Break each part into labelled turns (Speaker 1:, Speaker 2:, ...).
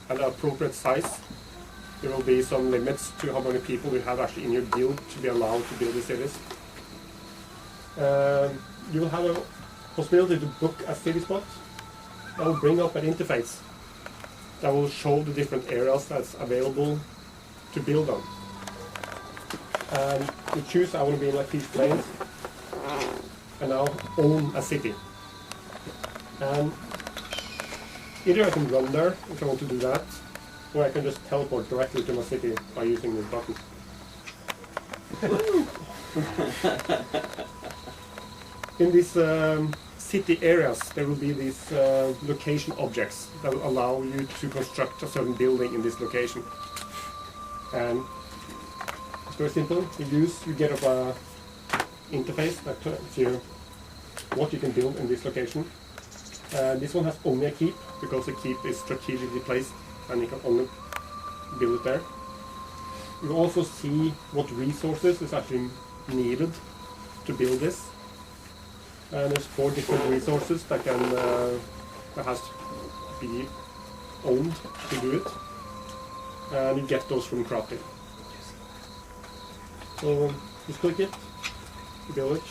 Speaker 1: an appropriate size. There will be some limits to how many people you have actually in your guild to be allowed to build the cities. You will have a possibility to book a city spot that will bring up an interface that will show the different areas that's available to build on. And you choose, I want to be in like these plains, and now own a city. And either I can run there if I want to do that, or I can just teleport directly to my city by using this button. In these city areas, there will be these location objects that will allow you to construct a certain building in this location. And it's very simple. You get up a interface that tells you what you can build in this location. This one has only a keep, because the keep is strategically placed and you can only build it there. You also see what resources is actually needed to build this. And there's 4 different resources that can that has to be owned to do it. And you get those from crafting. So just click it, you build it.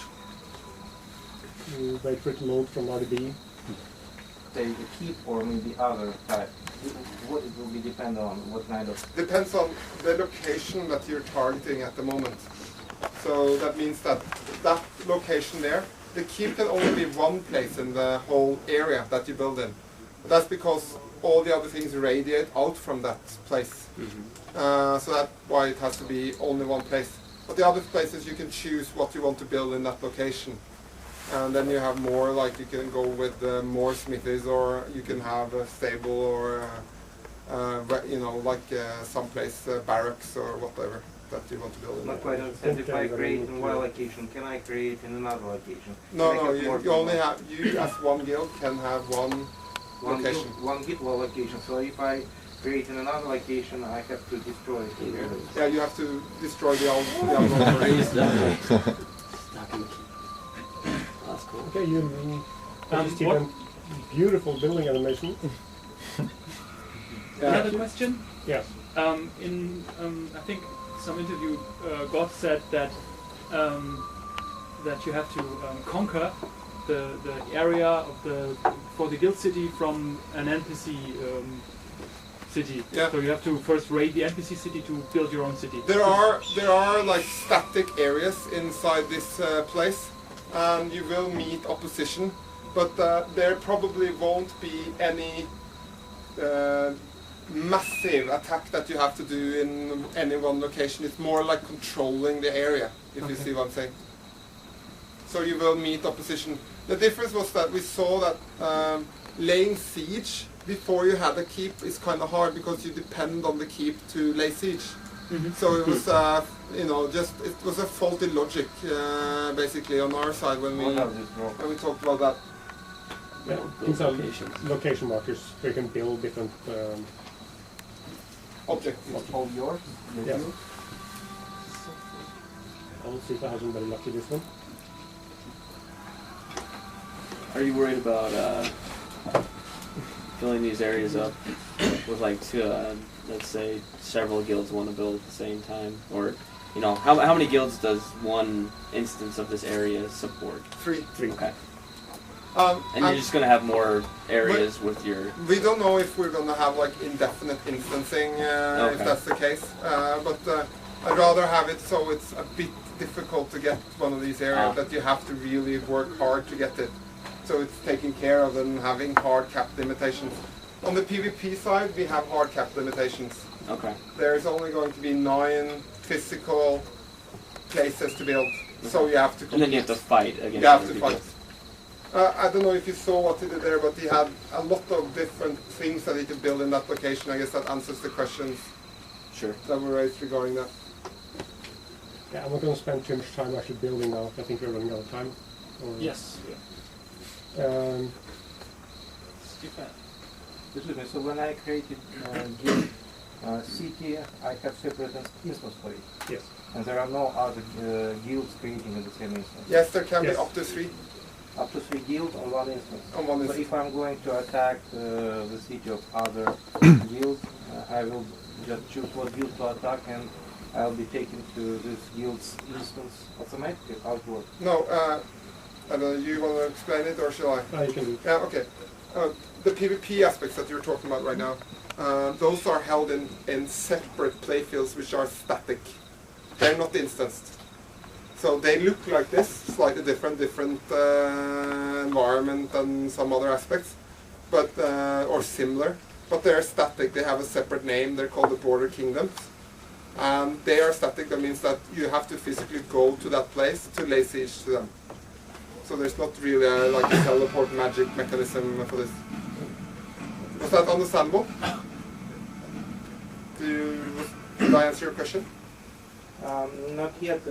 Speaker 1: You wait for it to load from RDB.
Speaker 2: The keep or maybe other type. What it will be depend on what kind of.
Speaker 3: Depends on the location that you're targeting at the moment. So that means that that location there, the keep can only be one place in the whole area that you build in. That's because all the other things radiate out from that place. So that's why it has to be only one place. But the other places you can choose what you want to build in that location. And then you have more, like you can go with more smithies, or you can have a stable, or you know, like someplace barracks or whatever that you want to build in.
Speaker 2: Not quite understand. If I create in one location, can I create in another location?
Speaker 3: No, no. You only have, you as one guild can have one location.
Speaker 2: One guild location. So if I create in another location, I have to destroy it here.
Speaker 3: Yeah, you have to destroy the other.
Speaker 4: That's cool.
Speaker 1: Okay, you see a beautiful building animation.
Speaker 5: Another question?
Speaker 1: Yes.
Speaker 5: In I think some interview, God said that that you have to conquer the area of for the guild city from an NPC city.
Speaker 3: Yeah.
Speaker 5: So you have to first raid the NPC city to build your own city.
Speaker 3: There are like static areas inside this place. And you will meet opposition, but there probably won't be any massive attack that you have to do in any one location. It's more like controlling the area, if you see what I'm saying. So you will meet opposition. The difference was that we saw that laying siege before you had a keep is kind of hard, because you depend on the keep to lay siege. So it was, you know, just it was a faulty logic basically on our side when we talked about that.
Speaker 1: Yeah, these are location markers where you can build different
Speaker 3: objects.
Speaker 2: It's all yours?
Speaker 1: Yes. I'll see if I have somebody lucky this one.
Speaker 4: Are you worried about filling these areas up with like let's say several guilds want to build at the same time, or you know, how many guilds does one instance of this area support?
Speaker 3: 3.
Speaker 4: Okay. And you're just going to have more areas with your...
Speaker 3: We don't know if we're going to have like indefinite instancing, if that's the case. But I'd rather have it so it's a bit difficult to get one of these areas, that you have to really work hard to get it. So it's taken care of and having hard cap limitations. On the PvP side, we have hard cap limitations.
Speaker 4: Okay.
Speaker 3: There's only going to be 9 physical places to build, so you have to compete.
Speaker 4: And then you have to fight against
Speaker 3: You have
Speaker 4: other
Speaker 3: to
Speaker 4: people.
Speaker 3: fight. I don't know if you saw what he did there, but he had a lot of different things that he could build in that location. I guess that answers the questions that were raised regarding that.
Speaker 1: Yeah, I'm not going to spend too much time actually building now. I think we're running out of time.
Speaker 5: Yes.
Speaker 2: So when I created guild city, I have separate instance for it.
Speaker 1: Yes.
Speaker 2: And there are no other guilds creating in the same instance.
Speaker 3: Yes, there can be up to 3.
Speaker 2: Up to 3 guilds on one instance.
Speaker 3: On one
Speaker 2: So
Speaker 3: instance.
Speaker 2: if I'm going to attack the city of other guilds, I will just choose what guild to attack, and I'll be taken to this guild's instance automatically. How it works?
Speaker 3: No, I don't know, you want to explain it or shall I?
Speaker 1: You can do it.
Speaker 3: Yeah, okay. The PvP aspects that you're talking about right now, those are held in separate playfields which are static. They're not instanced. So they look like this, slightly different environment and some other aspects, but or similar. But they're static. They have a separate name. They're called the Border Kingdoms. And they are static. That means that you have to physically go to that place to lay siege to them. So there's not really like a teleport magic mechanism for this. Was that understandable? Did I answer your question?
Speaker 2: Not yet.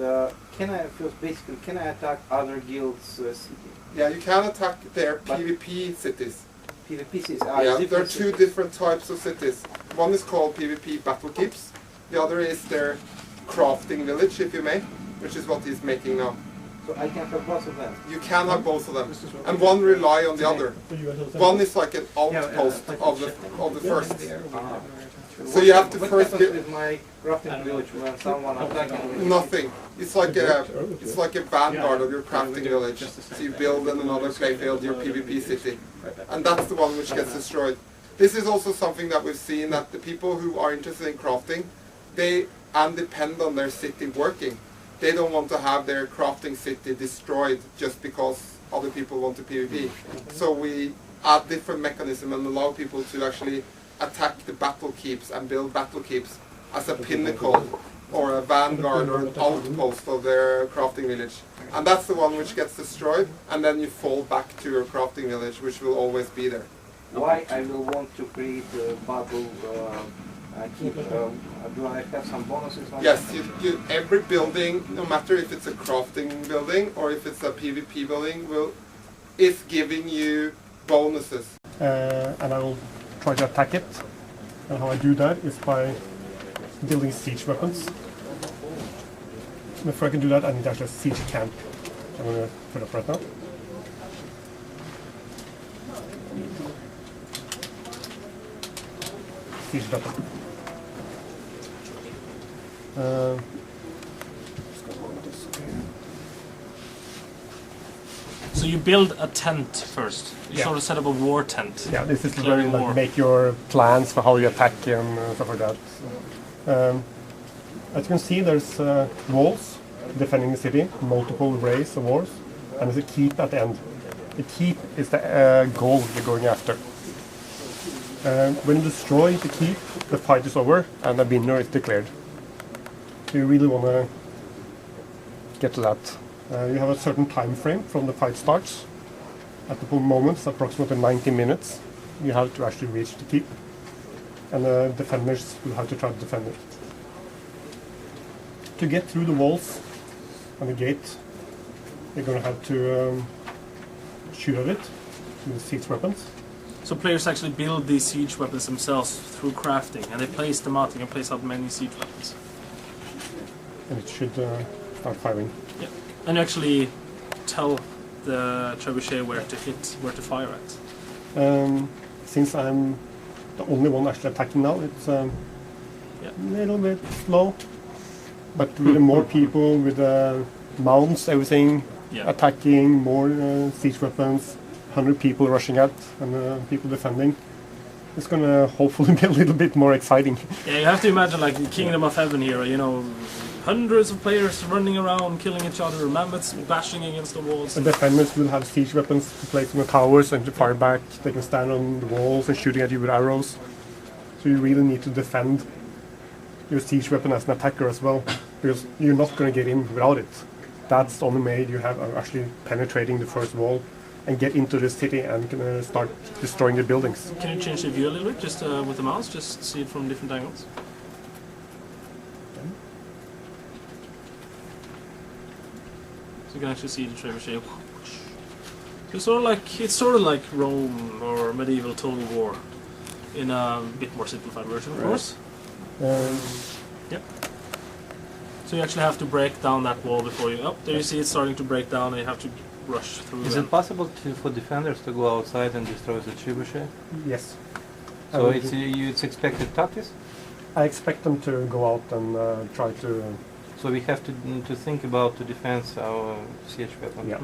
Speaker 2: Can I first basically can I attack other guilds' city?
Speaker 3: Yeah, you can attack their
Speaker 2: But
Speaker 3: PvP cities.
Speaker 2: PvP cities.
Speaker 3: Yeah, there are two different types of cities. One is called PvP Battle Keeps. The other is their crafting village, if you may, which is what he's making now.
Speaker 2: So I can have both of them.
Speaker 3: You can have both of them, and one rely on the other. One is like an outpost of the first. So you have to
Speaker 2: What
Speaker 3: first
Speaker 2: happens
Speaker 3: get
Speaker 2: with my crafting village when someone attacking?
Speaker 3: nothing. It's like a vanguard of your crafting village. So you build in another playfield, your PvP city, and that's the one which gets destroyed. This is also something that we've seen, that the people who are interested in crafting, they depend on their city working. They don't want to have their crafting city destroyed just because other people want to PvP. So we add different mechanisms and allow people to actually attack the battle keeps and build battle keeps as a pinnacle or a vanguard or an outpost of their crafting village. And that's the one which gets destroyed, and then you fall back to your crafting village, which will always be there.
Speaker 2: Why I will want to create a battle keep? Do I have some bonuses on
Speaker 3: Yes,
Speaker 2: that?
Speaker 3: every building, no matter if it's a crafting building or if it's a PvP building, is giving you bonuses.
Speaker 1: And I will try to attack it. And how I do that is by building siege weapons. Before I can do that, I need actually a siege camp. I'm going to put up right now. Siege weapon.
Speaker 6: So you build a tent first. You
Speaker 1: Yeah.
Speaker 6: sort of set up a war tent.
Speaker 1: Yeah, this is
Speaker 6: Declaring
Speaker 1: where you
Speaker 6: war.
Speaker 1: like, make your plans for how you attack and stuff like that. As you can see, there's walls defending the city, multiple rays of walls, and there's a keep at the end. The keep is the goal you're going after. When you destroy the keep, the fight is over and the winner is declared. So you really want to get to that. You have a certain time frame from the fight starts. At the moment, it's approximately 90 minutes. You have to actually reach the keep, and the defenders will have to try to defend it. To get through the walls and the gate, you're going to have to shoot at it with siege weapons.
Speaker 6: So players actually build these siege weapons themselves through crafting, and they place them out. You can place out many siege weapons.
Speaker 1: And it should start firing.
Speaker 6: Yeah. And you actually tell the trebuchet where to hit, where to fire at.
Speaker 1: Since I'm the only one actually attacking now, it's a little bit slow. But with more people, with mounts, everything, attacking, more siege weapons, 100 people rushing at, and people defending, it's gonna hopefully be a little bit more exciting.
Speaker 6: Yeah, you have to imagine like the Kingdom of Heaven here, you know, hundreds of players running around, killing each other, mammoths bashing against the walls.
Speaker 1: The defenders will have siege weapons to place on the towers and to fire back. They can stand on the walls and shooting at you with arrows. So you really need to defend your siege weapon as an attacker as well, because you're not going to get in without it. That's the only way you have actually penetrating the first wall and get into the city and start destroying the buildings.
Speaker 6: Can you change the view a little bit, just with the mouse, just see it from different angles? So you can actually see the trebuchet. It's sort of like Rome or medieval total war, in a bit more simplified version, of course. Yep. So you actually have to break down that wall before you. Oh, there you see it's starting to break down, and you have to rush through.
Speaker 2: Is it possible for defenders to go outside and destroy the trebuchet?
Speaker 1: Yes.
Speaker 7: So it's expected tactics.
Speaker 1: I expect them to go out and try to.
Speaker 7: So we have to think about to defend our siege weapon.
Speaker 1: Yeah.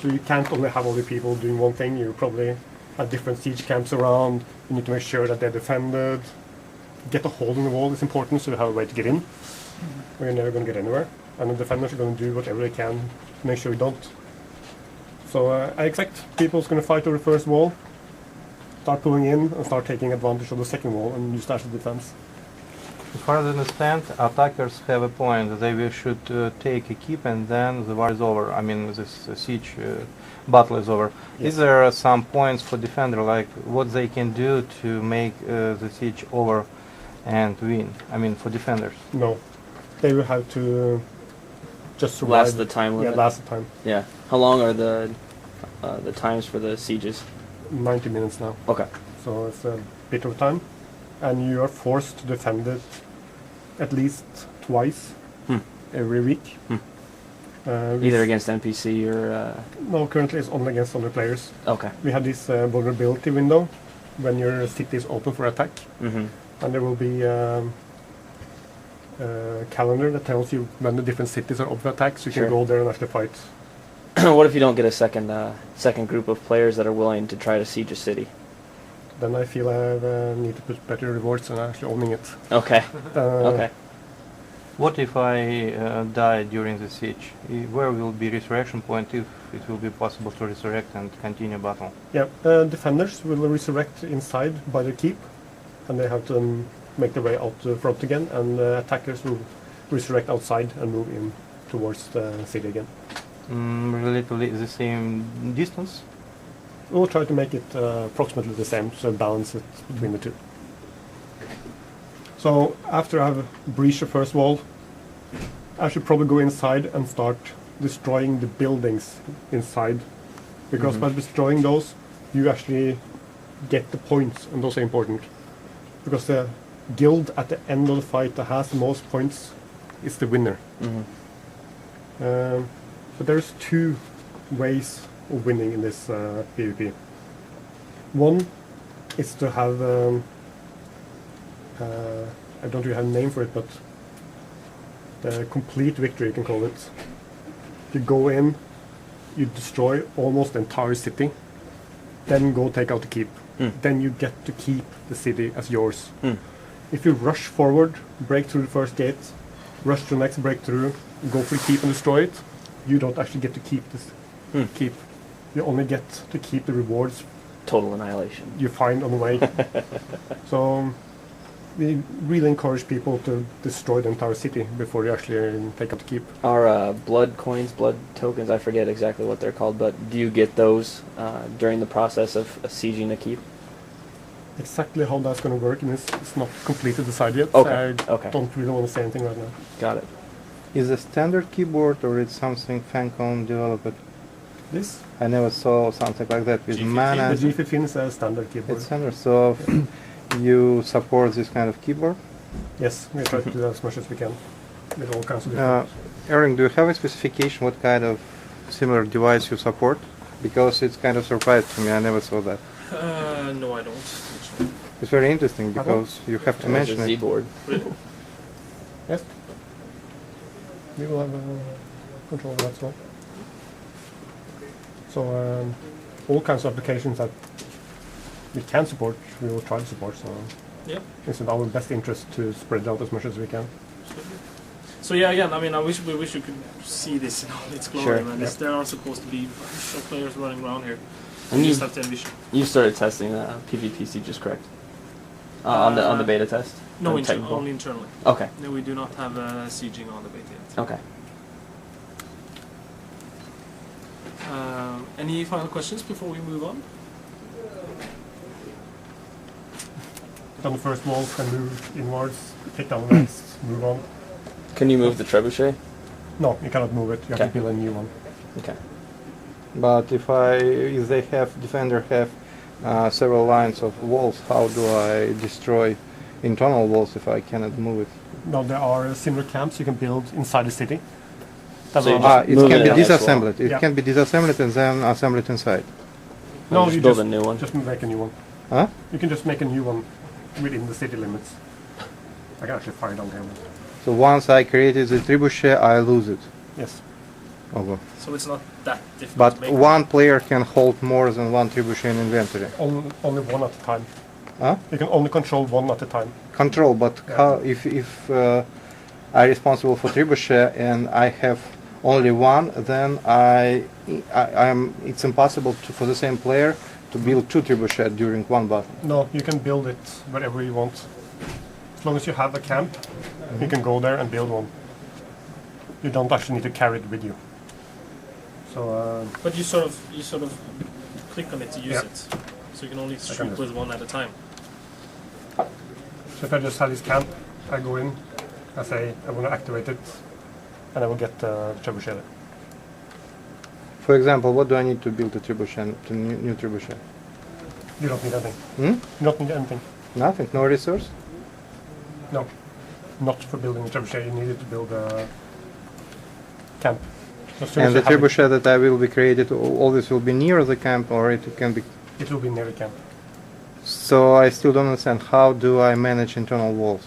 Speaker 1: So you can't only have all the people doing one thing. You probably have different siege camps around. You need to make sure that they're defended. Get a hole in the wall is important, so you have a way to get in. Or you're never going to get anywhere. And the defenders are going to do whatever they can to make sure you don't. So I expect people's going to fight over the first wall, start pulling in, and start taking advantage of the second wall and use that as a defense.
Speaker 7: As far as I understand, attackers have a point. They should take a keep and then the war is over. I mean, this siege battle is over.
Speaker 1: Yes.
Speaker 7: Is there some points for defender, like what they can do to make the siege over and win? I mean, for defenders.
Speaker 1: No. They will have to just survive.
Speaker 4: Last the time limit.
Speaker 1: Yeah, last the time.
Speaker 4: Yeah. How long are the times for the sieges?
Speaker 1: 90 minutes now.
Speaker 4: Okay.
Speaker 1: So it's a bit of time. And you are forced to defend it at least twice every week.
Speaker 4: Either against NPC or...
Speaker 1: No, currently it's only against other players.
Speaker 4: Okay.
Speaker 1: We have this vulnerability window when your city is open for attack.
Speaker 4: Mm-hmm.
Speaker 1: And there will be a calendar that tells you when the different cities are up for attack, so you
Speaker 4: Sure.
Speaker 1: can go there and actually fight.
Speaker 4: What if you don't get a second group of players that are willing to try to siege a city?
Speaker 1: Then I feel I need to put better rewards on actually owning it.
Speaker 4: Okay. Okay.
Speaker 7: What if I die during the siege? Where will be resurrection point if it will be possible to resurrect and continue battle?
Speaker 1: Yeah, defenders will resurrect inside by the keep, and they have to make their way out the front again, and attackers will resurrect outside and move in towards the city again.
Speaker 7: Relatively the same distance?
Speaker 1: We'll try to make it approximately the same, so balance it between the two. So after I've breached the first wall, I should probably go inside and start destroying the buildings inside. Because by destroying those, you actually get the points, and those are important. Because the guild at the end of the fight that has the most points is the winner. But there's two ways of winning in this PvP. One is to have I don't really have a name for it, but the complete victory, you can call it. You go in, you destroy almost the entire city, then go take out the keep. Then you get to keep the city as yours. If you rush forward, break through the first gate, rush to the next breakthrough, go for the keep and destroy it, you don't actually get to keep this keep. You only get to keep the rewards
Speaker 4: Total annihilation.
Speaker 1: you find on the way. So we really encourage people to destroy the entire city before you actually take out the keep.
Speaker 4: Our blood coins, blood tokens, I forget exactly what they're called, but do you get those during the process of sieging a keep?
Speaker 1: Exactly how that's going to work, and it's not completely decided yet.
Speaker 4: Okay,
Speaker 1: I
Speaker 4: okay.
Speaker 1: don't really want to say anything right now.
Speaker 4: Got it.
Speaker 7: Is a standard keyboard or it's something Funcom developed?
Speaker 1: This?
Speaker 7: I never saw something like that with
Speaker 1: The
Speaker 7: mana.
Speaker 1: G15 is a standard keyboard.
Speaker 7: It's standard, so you support this kind of keyboard?
Speaker 1: Yes, we try to do that as much as we can with all kinds of different.
Speaker 7: Eric, do you have a specification what kind of similar device you support? Because it's kind of surprised to me, I never saw that.
Speaker 6: No, I don't. Actually.
Speaker 7: It's very interesting because you have to
Speaker 4: It's
Speaker 7: mention
Speaker 4: a
Speaker 7: it.
Speaker 4: Z-board.
Speaker 6: Really?
Speaker 1: Yes. We will have control of that as well. So all kinds of applications that we can support, we will try to support. So
Speaker 6: Yeah.
Speaker 1: it's in our best interest to spread it out as much as we can.
Speaker 6: So yeah, again, I mean, we wish you could see this in all its glory,
Speaker 4: Sure.
Speaker 6: man. There are supposed to be bunch of players running around here.
Speaker 4: And
Speaker 6: You
Speaker 4: you,
Speaker 6: just have to envision.
Speaker 4: you started testing PvP sieges, correct? On the beta test?
Speaker 6: No,
Speaker 4: On technical?
Speaker 6: only internally.
Speaker 4: Okay.
Speaker 6: No, we do not have sieging on the beta yet.
Speaker 4: Okay.
Speaker 6: Any final questions before we move on?
Speaker 1: Hit on the first wall, then move inwards, hit down the next, move on.
Speaker 4: Can you move the trebuchet?
Speaker 1: No, you cannot move it. You have
Speaker 4: Okay.
Speaker 1: to build a new one.
Speaker 4: Okay.
Speaker 7: But if they have defender have several lines of walls, how do I destroy internal walls if I cannot move it?
Speaker 1: Now there are similar camps you can build inside the city.
Speaker 4: So you
Speaker 1: That
Speaker 4: just
Speaker 7: It
Speaker 4: move
Speaker 7: can
Speaker 4: it
Speaker 7: be
Speaker 4: on as well.
Speaker 7: disassembled. It
Speaker 1: Yeah.
Speaker 7: can be disassembled and then assembled inside.
Speaker 1: no,
Speaker 4: just
Speaker 1: you
Speaker 4: build a new one.
Speaker 1: just make a new one.
Speaker 7: Huh?
Speaker 1: You can just make a new one within the city limits. I can actually fire down here.
Speaker 7: So once I created the trebuchet, I lose it.
Speaker 1: Yes.
Speaker 7: Okay.
Speaker 6: So it's not that difficult
Speaker 7: But
Speaker 6: to make.
Speaker 7: one player can hold more than one trebuchet in inventory.
Speaker 1: Only one at a time.
Speaker 7: Huh?
Speaker 1: You can only control one at a time.
Speaker 7: Control, but
Speaker 1: Yeah.
Speaker 7: how if I'm responsible for trebuchet and I have only one, then it's impossible for the same player to build two trebuchet during one battle.
Speaker 1: No, you can build it wherever you want. As long as you have a camp, you can go there and build one. You don't actually need to carry it with you. So
Speaker 6: But you sort of click on it to use
Speaker 1: Yeah.
Speaker 6: it, so you can only
Speaker 1: can
Speaker 6: shoot
Speaker 1: just-
Speaker 6: with one at a time.
Speaker 1: So if I just have this camp, I go in, I say I want to activate it, and I will get the trebuchet.
Speaker 7: For example, what do I need to build a trebuchet, to new trebuchet?
Speaker 1: You don't need anything.
Speaker 7: Hmm?
Speaker 1: You don't need anything.
Speaker 7: Nothing, no resource.
Speaker 1: No. Not for building a trebuchet, you needed to build a camp. As soon as
Speaker 7: And the
Speaker 1: you have it,
Speaker 7: trebuchet that I will be created always will be near the camp, or it can be.
Speaker 1: it will be near the camp.
Speaker 7: So I still don't understand, how do I manage internal walls?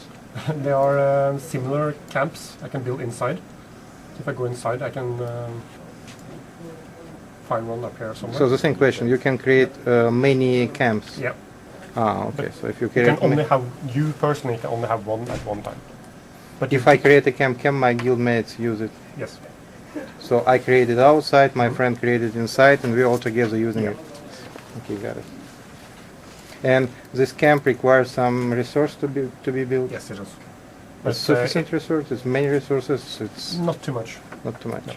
Speaker 1: There are similar camps I can build inside. If I go inside, I can find one up here somewhere.
Speaker 7: So the same question, you can create many camps.
Speaker 1: Yeah.
Speaker 7: Ah, okay. So if you
Speaker 1: You
Speaker 7: create,
Speaker 1: can only have, you personally can only have one at one time. But
Speaker 7: if I create a camp, can my guildmates use it?
Speaker 1: yes,
Speaker 7: So I created outside, my friend created inside, and we all together using
Speaker 1: Yeah.
Speaker 7: it. Okay, got it. And this camp requires some resource to be built.
Speaker 1: yes it does.
Speaker 7: It's sufficient resource. It's many resources. It's
Speaker 1: Not too much.
Speaker 7: not too much.
Speaker 1: No.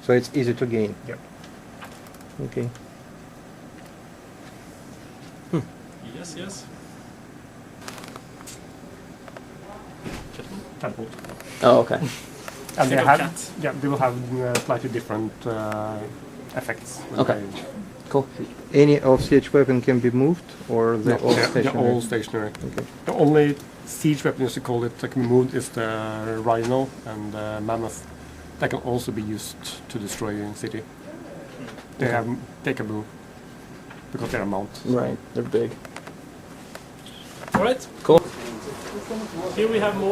Speaker 7: So it's easy to gain.
Speaker 1: Yep.
Speaker 7: Okay.
Speaker 6: Yes, yes.
Speaker 1: Catapult.
Speaker 4: Oh, okay.
Speaker 1: And they
Speaker 6: Think of
Speaker 1: have,
Speaker 6: cat.
Speaker 1: yeah, they will have slightly different effects. when
Speaker 4: Okay.
Speaker 1: they-
Speaker 4: Cool.
Speaker 7: Any of siege weapon can be moved, or they
Speaker 1: No,
Speaker 7: all
Speaker 1: they're
Speaker 7: stationary?
Speaker 1: all stationary.
Speaker 7: Okay.
Speaker 1: The only siege weapon, as you call it, that can be moved is the rhino and the mammoth. That can also be used to destroy a city. They can move because they're a mount.
Speaker 4: Right. They're big.
Speaker 6: All right.
Speaker 4: Cool.
Speaker 6: Here we have more